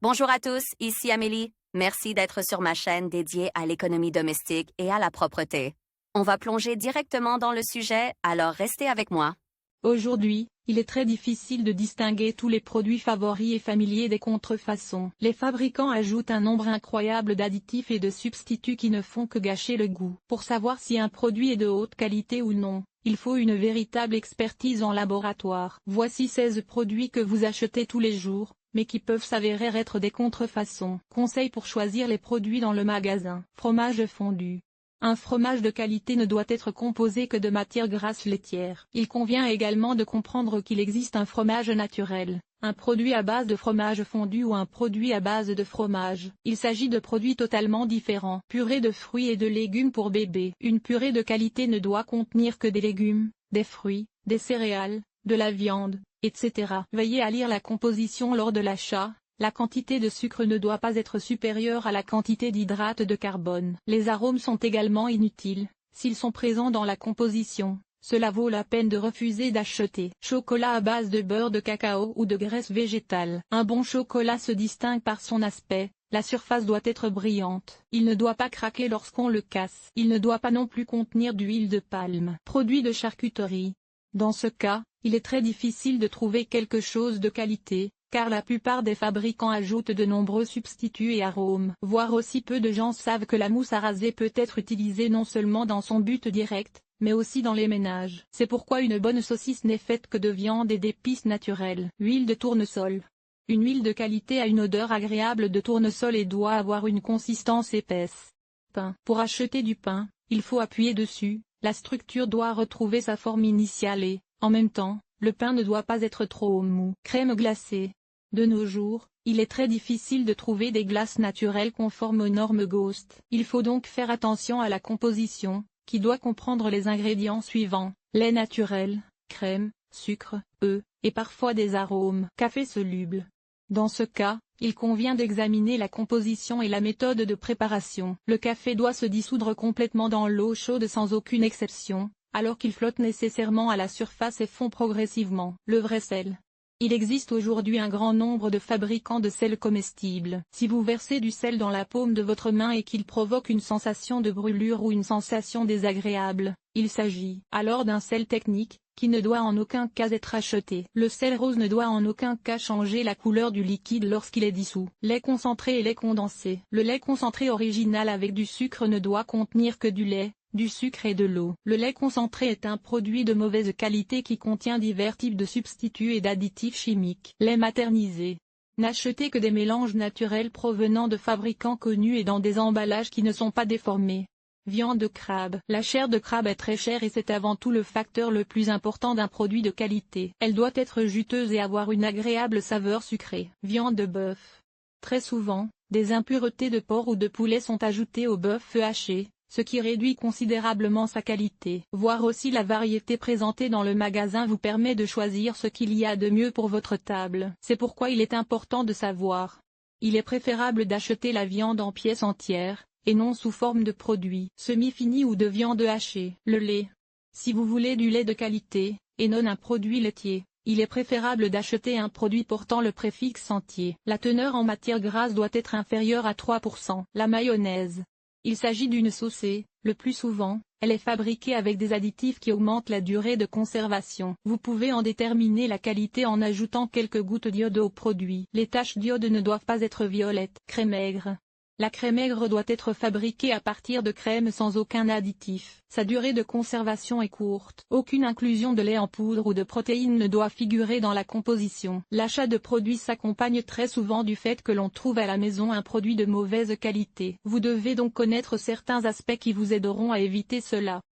Bonjour à tous, ici Amélie. Merci d'être sur ma chaîne dédiée à l'économie domestique et à la propreté. On va plonger directement dans le sujet, alors restez avec moi. Aujourd'hui, il est très difficile de distinguer tous les produits favoris et familiers des contrefaçons. Les fabricants ajoutent un nombre incroyable d'additifs et de substituts qui ne font que gâcher le goût. Pour savoir si un produit est de haute qualité ou non, il faut une véritable expertise en laboratoire. Voici 16 produits que vous achetez tous les jours, mais qui peuvent s'avérer être des contrefaçons. Conseils pour choisir les produits dans le magasin. Fromage fondu. Un fromage de qualité ne doit être composé que de matières grasses laitières. Il convient également de comprendre qu'il existe un fromage naturel, un produit à base de fromage fondu ou un produit à base de fromage. Il s'agit de produits totalement différents. Purée de fruits et de légumes pour bébé. Une purée de qualité ne doit contenir que des légumes, des fruits, des céréales, de la viande, etc. Veillez à lire la composition lors de l'achat. La quantité de sucre ne doit pas être supérieure à la quantité d'hydrates de carbone. Les arômes sont également inutiles. S'ils sont présents dans la composition, cela vaut la peine de refuser d'acheter. Chocolat à base de beurre de cacao ou de graisse végétale. Un bon chocolat se distingue par son aspect. La surface doit être brillante. Il ne doit pas craquer lorsqu'on le casse. Il ne doit pas non plus contenir d'huile de palme. Produits de charcuterie. Dans ce cas, il est très difficile de trouver quelque chose de qualité, car la plupart des fabricants ajoutent de nombreux substituts et arômes. Voire aussi peu de gens savent que la mousse à raser peut être utilisée non seulement dans son but direct, mais aussi dans les ménages. C'est pourquoi une bonne saucisse n'est faite que de viande et d'épices naturelles. Huile de tournesol. Une huile de qualité a une odeur agréable de tournesol et doit avoir une consistance épaisse. Pain. Pour acheter du pain, il faut appuyer dessus, la structure doit retrouver sa forme initiale et, en même temps, le pain ne doit pas être trop mou. Crème glacée. De nos jours, il est très difficile de trouver des glaces naturelles conformes aux normes GOST. Il faut donc faire attention à la composition, qui doit comprendre les ingrédients suivants: lait naturel, crème, sucre, œufs, et parfois des arômes. Café soluble. Dans ce cas, il convient d'examiner la composition et la méthode de préparation. Le café doit se dissoudre complètement dans l'eau chaude sans aucune exception, alors qu'il flotte nécessairement à la surface et fond progressivement. Le vrai sel. Il existe aujourd'hui un grand nombre de fabricants de sel comestible. Si vous versez du sel dans la paume de votre main et qu'il provoque une sensation de brûlure ou une sensation désagréable, il s'agit alors d'un sel technique, qui ne doit en aucun cas être acheté. Le sel rose ne doit en aucun cas changer la couleur du liquide lorsqu'il est dissous. Lait concentré et lait condensé. Le lait concentré original avec du sucre ne doit contenir que du lait, du sucre et de l'eau. Le lait concentré est un produit de mauvaise qualité qui contient divers types de substituts et d'additifs chimiques. Lait maternisé. N'achetez que des mélanges naturels provenant de fabricants connus et dans des emballages qui ne sont pas déformés. Viande de crabe. La chair de crabe est très chère et c'est avant tout le facteur le plus important d'un produit de qualité. Elle doit être juteuse et avoir une agréable saveur sucrée. Viande de bœuf. Très souvent, des impuretés de porc ou de poulet sont ajoutées au bœuf haché, ce qui réduit considérablement sa qualité. Voir aussi la variété présentée dans le magasin vous permet de choisir ce qu'il y a de mieux pour votre table. C'est pourquoi il est important de savoir. Il est préférable d'acheter la viande en pièces entières, et non sous forme de produits semi-finis ou de viande hachée. Le lait. Si vous voulez du lait de qualité, et non un produit laitier, il est préférable d'acheter un produit portant le préfixe entier. La teneur en matière grasse doit être inférieure à 3%. La mayonnaise. Il s'agit d'une sauce, le plus souvent, elle est fabriquée avec des additifs qui augmentent la durée de conservation. Vous pouvez en déterminer la qualité en ajoutant quelques gouttes d'iode au produit. Les taches d'iode ne doivent pas être violettes. Crème aigre. La crème aigre doit être fabriquée à partir de crème sans aucun additif. Sa durée de conservation est courte. Aucune inclusion de lait en poudre ou de protéines ne doit figurer dans la composition. L'achat de produits s'accompagne très souvent du fait que l'on trouve à la maison un produit de mauvaise qualité. Vous devez donc connaître certains aspects qui vous aideront à éviter cela.